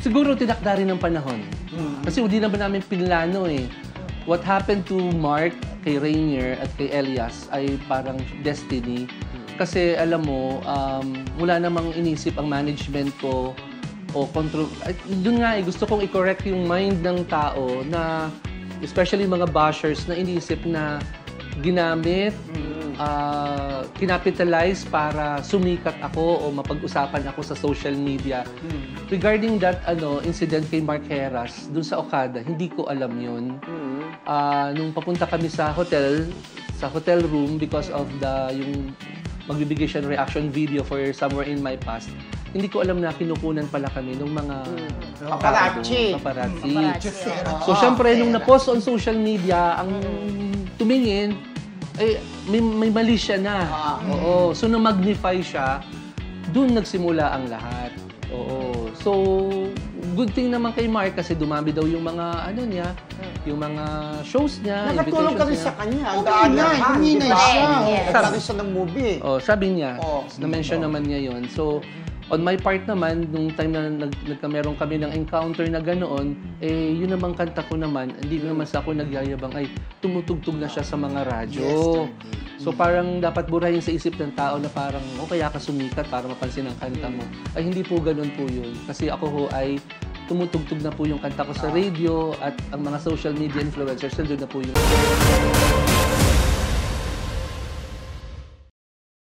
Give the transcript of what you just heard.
Siguro tinakda rin ng panahon. Kasi hindi naman namin pinlano eh. What happened to Mark, kay Rainier at kay Elias ay parang destiny. Kasi alam mo, wala namang inisip ang management ko o control. Doon nga eh, gusto kong i-correct yung mind ng tao na, especially mga bashers na inisip na ginamit, kinapitalize para sumikat ako o mapag-usapan ako sa social media. Regarding that incident kay Mark Heras, dun sa Okada, hindi ko alam yun. Nung papunta kami sa hotel room because of yung magbibigay siya ng reaction video for Somewhere in My Past, hindi ko alam na kinukunan pala kami ng mga paparazzi. So, syempre, nung na-post on social media, ang tumingin, may mali siya na. Oo. So, na-magnify siya, dun nagsimula ang lahat. Oo. So, good thing naman kay Mark kasi dumami daw yung mga yung mga shows niya. Nakatulong ka rin sa kanya. Ang Huminay siya. Nagkaroon siya ng movie. Sabi niya, na-mention naman niya yon. So, on my part naman, nung time na nagkameron kami ng encounter na ganoon, yun namang kanta ko naman, hindi naman sa ako nagyayabang, ay tumutugtog na siya sa mga radyo. So parang dapat burahin sa isip ng tao na parang, kaya ka sumikat para mapansin ang kanta mo. Ay hindi po ganun po yun. Kasi ako ho ay tumutugtog na po yung kanta ko sa radio at ang mga social media influencers, nandun na po yung